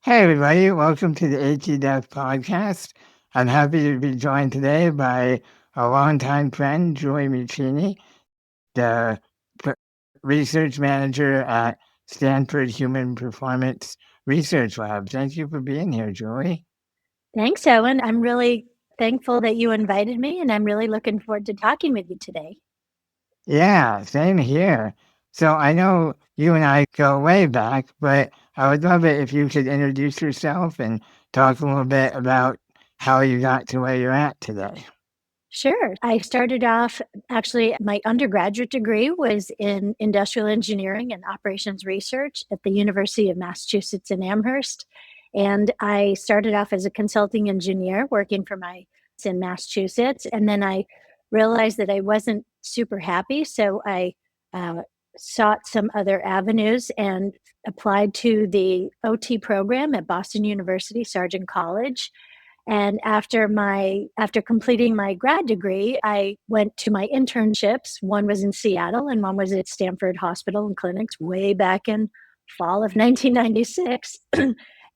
Hey, everybody. Welcome to the ATDev Podcast. I'm happy to be joined today by a longtime friend, Julie Muccini, the research manager at Stanford Human Performance Research Lab. Thank you for being here, Julie. Thanks, Owen. I'm really thankful that you invited me, and I'm really looking forward to talking with you today. Yeah, same here. So I know you and I go way back, but I would love it if you could introduce yourself and talk a little bit about how you got to where you're at today. Sure. I started off, actually, my undergraduate degree was in industrial engineering and operations research at the University of Massachusetts in Amherst. And I started off as a consulting engineer working for in Massachusetts. And then I realized that I wasn't super happy. So I uh, sought some other avenues and applied to the OT program at Boston University, Sargent College. And after completing my grad degree, I went to my internships. One was in Seattle and one was at Stanford Hospital and Clinics way back in fall of 1996.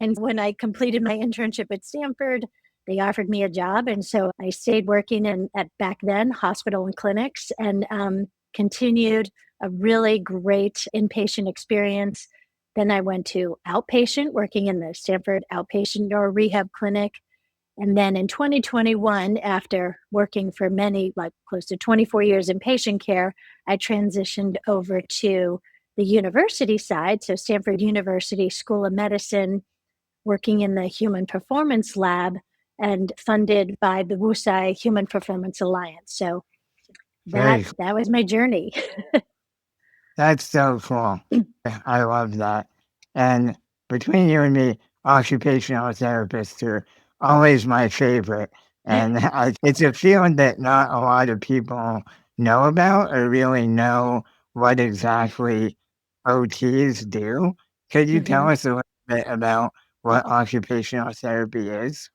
And when I completed my internship at Stanford, they offered me a job. And so I stayed working at back then hospital and clinics and continued a really great inpatient experience. Then I went to outpatient, working in the Stanford Outpatient Neuro Rehab Clinic. And then in 2021, after working for like close to 24 years in patient care, I transitioned over to the university side. So Stanford University School of Medicine, working in the Human Performance Lab and funded by the WUSI Human Performance Alliance. So that Very that was my journey. That's so cool. I love that. And between you and me, occupational therapists are always my favorite. And it's a field that not a lot of people know about or really know what exactly OTs do. Could you tell Mhm. us a little bit about what occupational therapy is?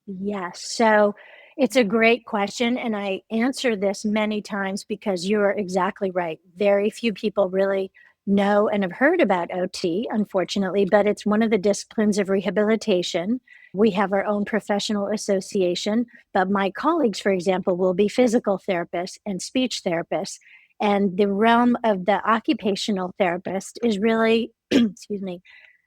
Yes. So it's a great question. And I answer this many times because you're exactly right. Very few people really know and have heard about OT, unfortunately, but it's one of the disciplines of rehabilitation. We have our own professional association, but my colleagues, for example, will be physical therapists and speech therapists. And the realm of the occupational therapist is really, excuse me,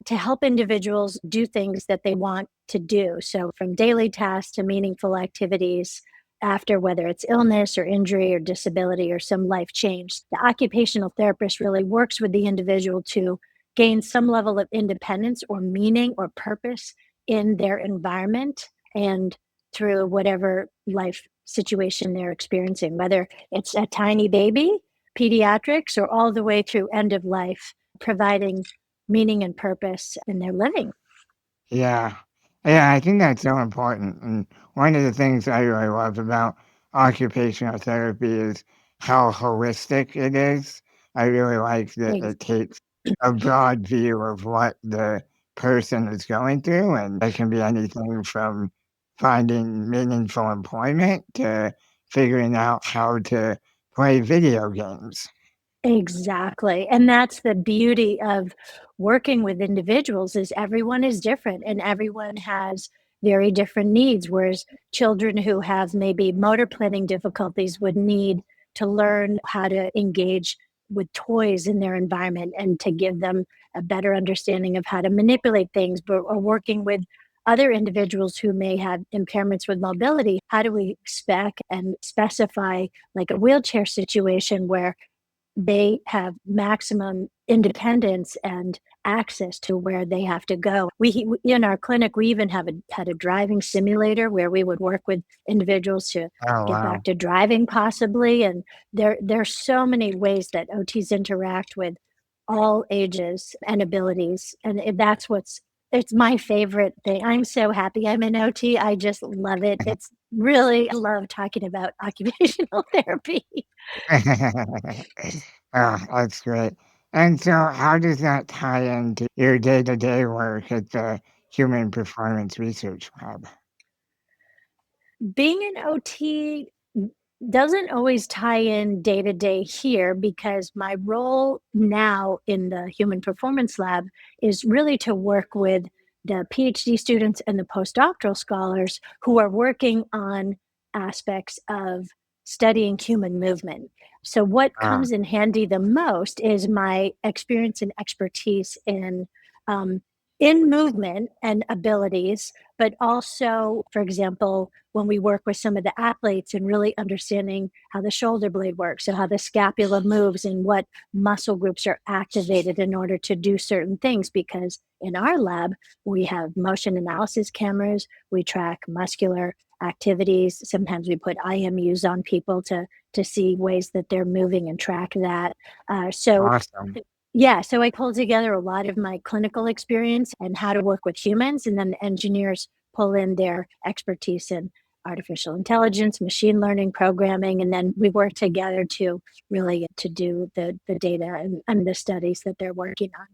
to help individuals do things that they want to do. So, from daily tasks to meaningful activities after whether it's illness or injury or disability or some life change. The occupational therapist really works with the individual to gain some level of independence or meaning or purpose in their environment and through whatever life situation they're experiencing, whether it's a tiny baby, pediatrics, or all the way through end of life, providing meaning and purpose in their living. Yeah. Yeah, I think that's so important. And one of the things I really love about occupational therapy is how holistic it is. I really like that Ex- it takes a broad view of what the person is going through, and it can be anything from finding meaningful employment to figuring out how to play video games. Exactly. And that's the beauty of working with individuals is everyone is different and everyone has very different needs. Whereas children who have maybe motor planning difficulties would need to learn how to engage with toys in their environment and to give them a better understanding of how to manipulate things, but or working with other individuals who may have impairments with mobility. How do we spec and specify like a wheelchair situation where they have maximum independence and access to where they have to go. We in our clinic, we even had a driving simulator where we would work with individuals to Oh, get back wow. to driving possibly. And there's so many ways that OTs interact with all ages and abilities. And it's my favorite thing. I'm so happy I'm an OT. I just love it. It's really, I love talking about occupational therapy. Oh, that's great. And so how does that tie into your day-to-day work at the Human Performance Research Lab? Being an OT doesn't always tie in day to day here because my role now in the Human Performance Lab is really to work with the PhD students and the postdoctoral scholars who are working on aspects of studying human movement. So, what Ah, comes in handy the most is my experience and expertise um, in movement and abilities, but also, for example, when we work with some of the athletes and really understanding how the shoulder blade works, so how the scapula moves and what muscle groups are activated in order to do certain things. Because in our lab, we have motion analysis cameras, we track muscular activities. Sometimes we put IMUs on people to see ways that they're moving and track that. So awesome. yeah, so I pulled together a lot of my clinical experience and how to work with humans, and then the engineers pull in their expertise in artificial intelligence, machine learning, programming, and then we work together to really to do the data and the studies that they're working on.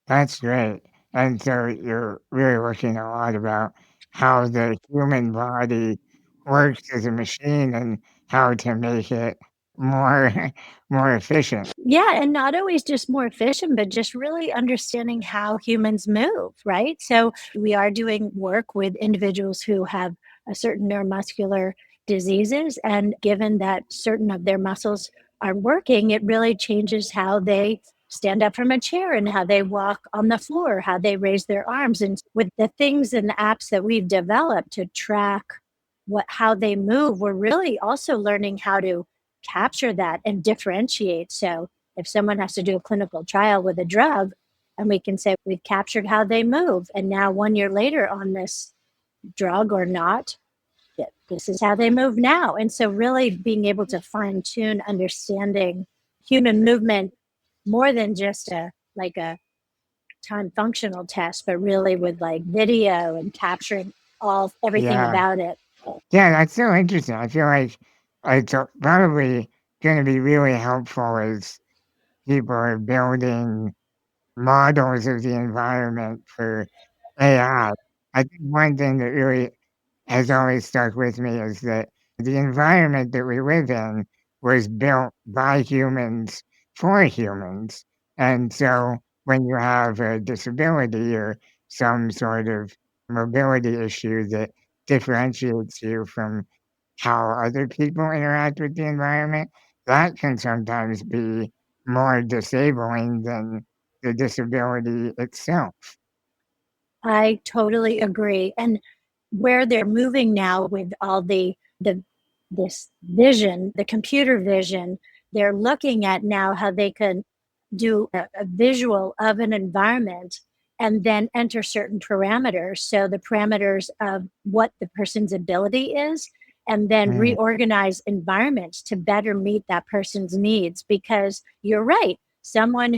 That's great. And so you're really looking a lot about how the human body works as a machine and how to make it more more efficient. Yeah, and not always just more efficient, but just really understanding how humans move, right? So we are doing work with individuals who have a certain neuromuscular diseases, and given that certain of their muscles are working, it really changes how they stand up from a chair and how they walk on the floor, how they raise their arms. And with the things and the apps that we've developed to track how they move, we're really also learning how to capture that and differentiate. So if someone has to do a clinical trial with a drug, and we can say we've captured how they move, and now 1 year later on this drug or not, this is how they move now. And so really being able to fine tune understanding human movement more than just a time functional test, but really with like video and capturing everything Yeah. about it. Yeah, that's so interesting. I feel like it's probably going to be really helpful as people are building models of the environment for AI. I think one thing that really has always stuck with me is that the environment that we live in was built by humans for humans. And so when you have a disability or some sort of mobility issue that differentiates you from how other people interact with the environment, that can sometimes be more disabling than the disability itself. I totally agree. And where they're moving now with all the this vision, the computer vision, they're looking at now how they can do a visual of an environment and then enter certain parameters. So the parameters of what the person's ability is, and then Mm, reorganize environments to better meet that person's needs. Because you're right, someone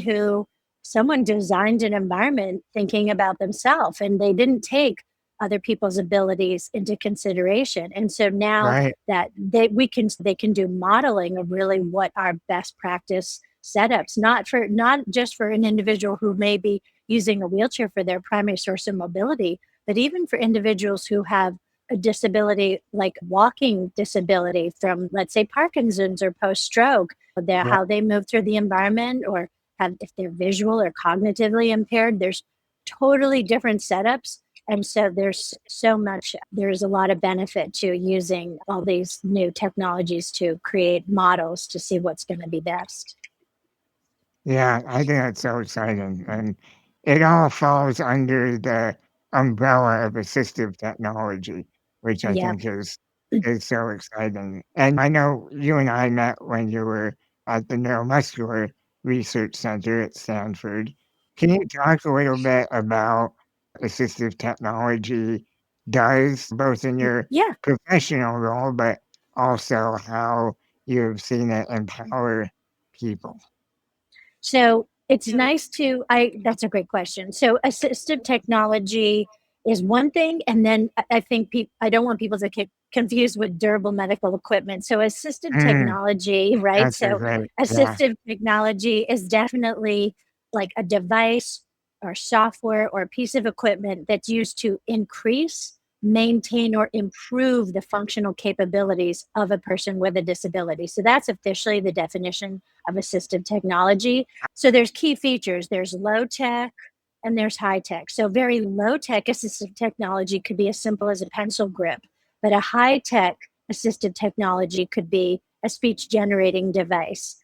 designed an environment thinking about themselves, and they didn't take other people's abilities into consideration. And so now right. that they can do modeling of really what our best practice setups, not just for an individual who may be using a wheelchair for their primary source of mobility, but even for individuals who have a disability like walking disability from, let's say, Parkinson's or post stroke, Yeah. how they move through the environment, or have, if they're visual or cognitively impaired, there's totally different setups. And so there's a lot of benefit to using all these new technologies to create models to see what's going to be best. Yeah, I think that's so exciting. And it all falls under the umbrella of assistive technology, which I Yep. think is so exciting. And I know you and I met when you were at the Neuromuscular Research Center at Stanford. Can you talk a little bit about assistive technology does, both in your Yeah. professional role, but also how you've seen it empower people? So it's nice to I that's a great question. So assistive technology is one thing, and then I think I don't want people to get confused with durable medical equipment. So assistive Mm. technology, right? That's a So great yeah, assistive technology is definitely like a device or software or a piece of equipment that's used to increase, maintain, or improve the functional capabilities of a person with a disability. So that's officially the definition of assistive technology. So there's key features. There's low tech, and there's high tech. So very low tech assistive technology could be as simple as a pencil grip, but a high tech assistive technology could be a speech generating device.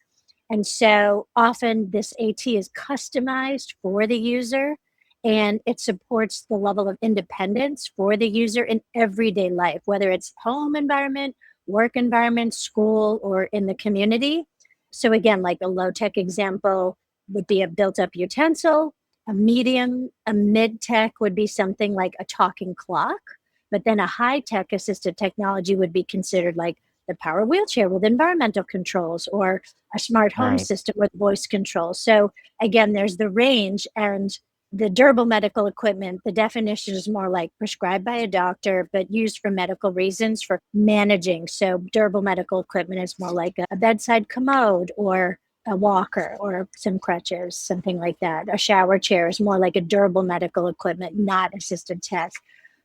And so often this AT is customized for the user, and it supports the level of independence for the user in everyday life, whether it's home environment, work environment, school, or in the community. So again, like a low tech example would be a built up utensil. A mid tech would be something like a talking clock. But then a high tech assistive technology would be considered like the power wheelchair with environmental controls, or a smart home Right. system with voice control. So again, there's the range. And the durable medical equipment, the definition is more like prescribed by a doctor, but used for medical reasons for managing. So durable medical equipment is more like a bedside commode or a walker or some crutches, something like that. A shower chair is more like a durable medical equipment, not assistive tech.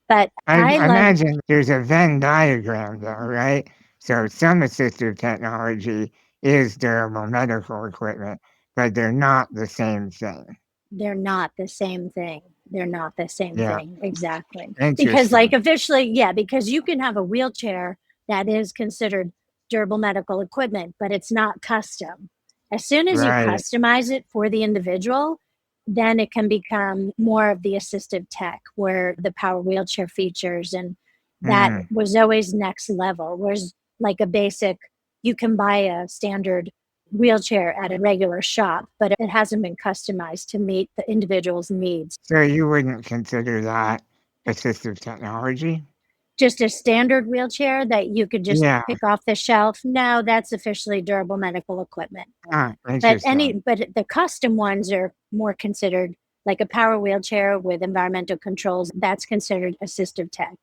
But I I love, imagine there's a Venn diagram though, right? So some assistive technology is durable medical equipment, but they're not the same thing. they're not the same thing. They're not the same Yeah, thing. Exactly. Because, like, interesting. officially, yeah, because you can have a wheelchair that is considered durable medical equipment, but it's not custom. As soon as you Right. customize it for the individual, then it can become more of the assistive tech where the power wheelchair features, and that Mm. was always next level. Whereas, like, a basic, you can buy a standard wheelchair at a regular shop, but it hasn't been customized to meet the individual's needs. So you wouldn't consider that assistive technology? Just a standard wheelchair that you could just Yeah. pick off the shelf, no, that's officially durable medical equipment. Ah, But interesting. the custom ones are more considered like a power wheelchair with environmental controls. That's considered assistive tech.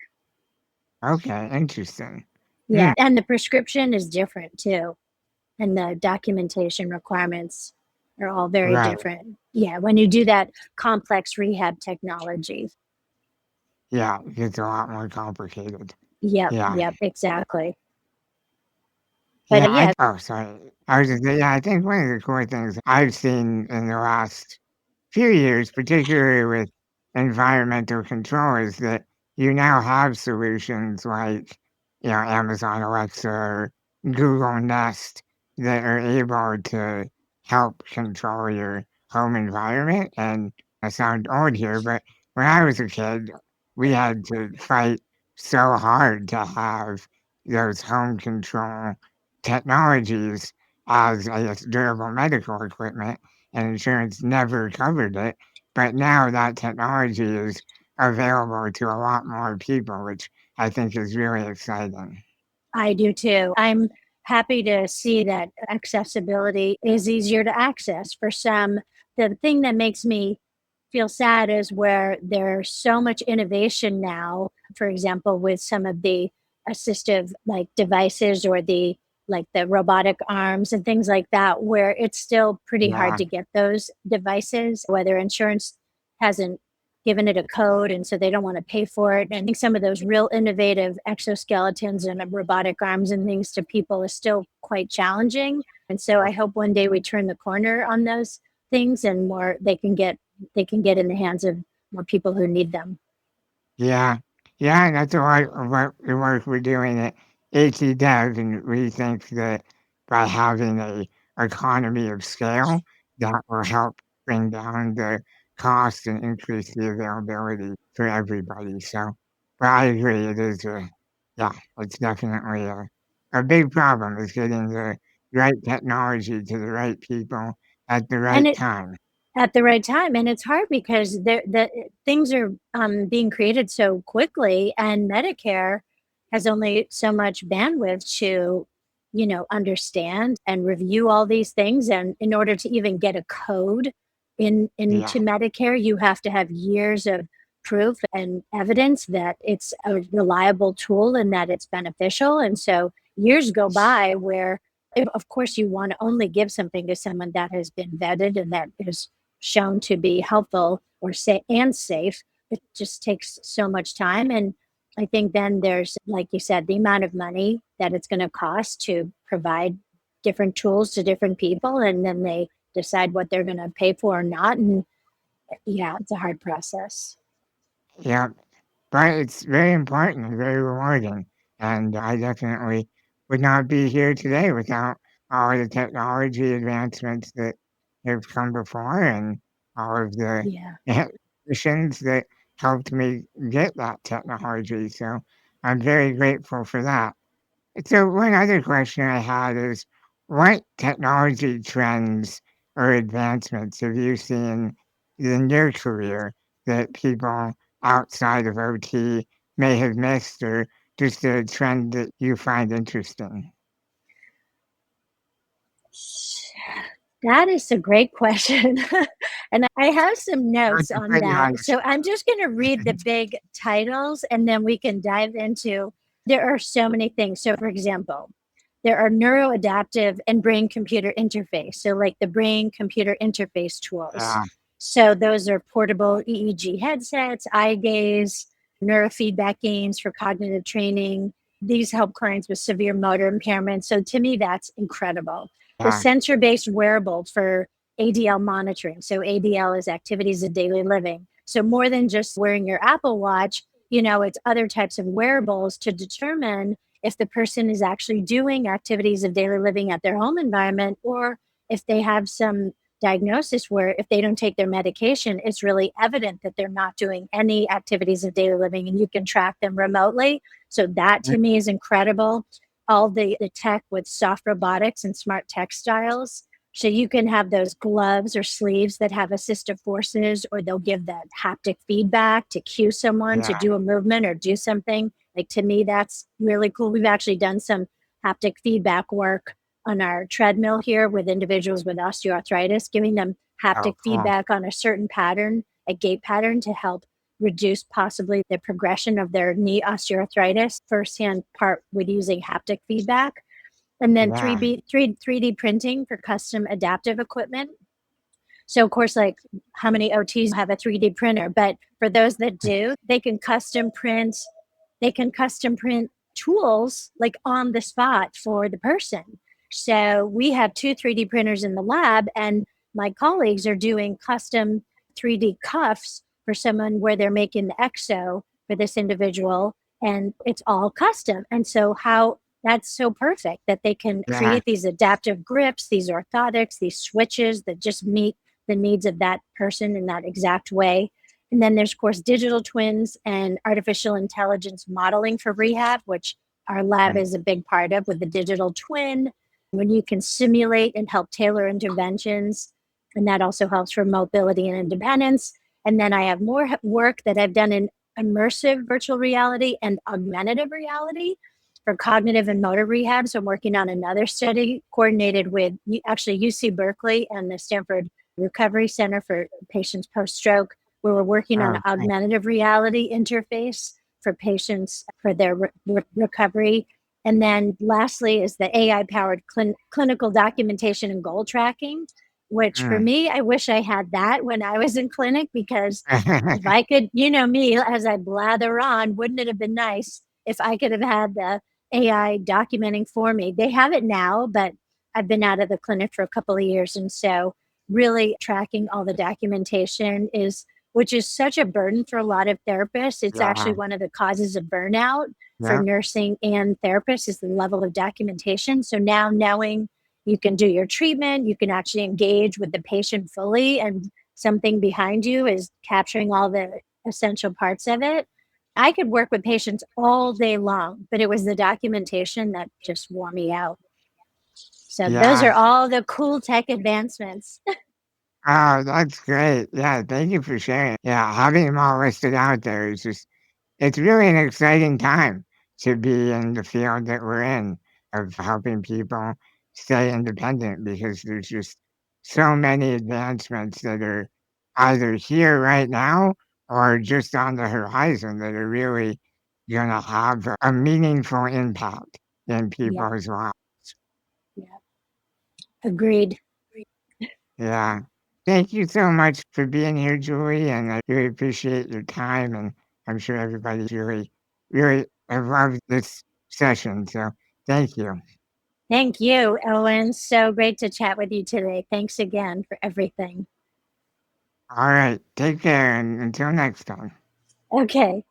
Okay, interesting. Yeah, Hmm. and the prescription is different too, and the documentation requirements are all very Right. different. Yeah, when you do that complex rehab technology. Yeah, it's a lot more complicated. Yep, Yeah. yep, exactly. But Yeah, yeah, oh, sorry. I was just yeah, I think one of the cool things I've seen in the last few years, particularly with environmental control, is that you now have solutions like, Amazon Alexa or Google Nest that are able to help control your home environment. And I sound old here, but when I was a kid, we had to fight so hard to have those home control technologies as, I guess, durable medical equipment, and insurance never covered it. But now that technology is available to a lot more people, which I think is really exciting. I do too. I'm happy to see that accessibility is easier to access for some. The thing that makes me feel sad is where there's so much innovation now, for example, with some of the assistive like devices or the like the robotic arms and things like that, where it's still pretty hard Yeah, to get those devices, whether insurance hasn't given it a code and so they don't want to pay for it. And I think some of those real innovative exoskeletons and robotic arms and things to people is still quite challenging. And so I hope one day we turn the corner on those things and more they can get in the hands of more people who need them. yeah, yeah, and that's a lot of what the work we're doing at ATDev, and we think that by having a economy of scale, that will help bring down the cost and increase the availability for everybody. So, but I agree, it is yeah, it's definitely a big problem is getting the right technology to the right people at the And right it time. at the right time, and it's hard because the things are being created so quickly, and Medicare has only so much bandwidth to understand and review all these things. And in order to even get a code Yeah, into Medicare, you have to have years of proof and evidence that it's a reliable tool and that it's beneficial. And so years go by where of course you want to only give something to someone that has been vetted and that is shown to be helpful or safe. It just takes so much time. And I think then there's, like you said, the amount of money that it's going to cost to provide different tools to different people. And then they decide what they're going to pay for or not. And Yeah, it's a hard process. Yeah, but it's very important and very rewarding. And I definitely would not be here today without all of the technology advancements that have come before and all of the Yeah. missions that helped me get that technology. So I'm very grateful for that. So one other question I had is, what technology trends or advancements have you seen in your career that people outside of OT may have missed, or just a trend that you find interesting? That is a great question. And I have some Not notes to on put you on that. the So I'm just going to read the big titles and then we can dive into. There are so many things. So, for example, there are neuroadaptive and brain computer interface. So, like the brain computer interface tools. yeah, So, those are portable EEG headsets, eye gaze, neurofeedback games for cognitive training. These help clients with severe motor impairment. So, to me, that's incredible. The yeah, sensor based wearable for ADL monitoring. So, ADL is activities of daily living. So, more than just wearing your Apple Watch, it's other types of wearables to determine if the person is actually doing activities of daily living at their home environment, or if they have some diagnosis where if they don't take their medication, it's really evident that they're not doing any activities of daily living and you can track them remotely. So that mm, to me is incredible. All the tech with soft robotics and smart textiles. So you can have those gloves or sleeves that have assistive forces, or they'll give that haptic feedback to cue someone to yeah, do a movement or do something. Like to me, that's really cool. We've actually done some haptic feedback work on our treadmill here with individuals with osteoarthritis, giving them oh, haptic cool, feedback on a certain pattern, a gait pattern to help reduce possibly the progression of their knee osteoarthritis firsthand part with using haptic feedback. And then yeah, 3D printing for custom adaptive equipment. So, of course, like how many OTs have a 3D printer? But for those that do, they can custom print tools like on the spot for the person. So we have two 3D printers in the lab, and my colleagues are doing custom 3D cuffs for someone where they're making the exo for this individual, and it's all custom. And so, how that's so perfect that they can yeah, create these adaptive grips, these orthotics, these switches that just meet the needs of that person in that exact way. And then there's, of course, digital twins and artificial intelligence modeling for rehab, which our lab right, is a big part of with the digital twin, when you can simulate and help tailor interventions. And that also helps for mobility and independence. And then I have more work that I've done in immersive virtual reality and augmentative reality for cognitive and motor rehab. So I'm working on another study coordinated with actually UC Berkeley and the Stanford Recovery Center for Patients Post-Stroke, where we're working on oh, an cool, augmentative reality interface for patients for their recovery. And then lastly is the AI-powered clinical documentation and goal tracking, which for mm. me, I wish I had that when I was in clinic, because if I could, me, as I blather on, wouldn't it have been nice if I could have had the AI documenting for me? They have it now, but I've been out of the clinic for a couple of years. And so really tracking all the documentation which is such a burden for a lot of therapists. It's actually yeah, one of the causes of burnout for yeah, nursing and therapists is the level of documentation. So now knowing you can do your treatment, you can actually engage with the patient fully, and something behind you is capturing all the essential parts of it. I could work with patients all day long, but it was the documentation that just wore me out. So those yeah. are all the cool tech advancements. Oh, that's great. Yeah, thank you for sharing. Yeah, having them all listed out there is just, it's really an exciting time to be in the field that we're in of helping people stay independent because there's just so many advancements that are either here right now or just on the horizon that are really going to have a meaningful impact in Yeah, people's lives. yeah, agreed. Yeah. Thank you so much for being here, Julie, and I really appreciate your time, and I'm sure everybody's really, really have loved this session, so thank you. Thank you, Owen. So great to chat with you today. Thanks again for everything. All right. Take care and until next time. Okay.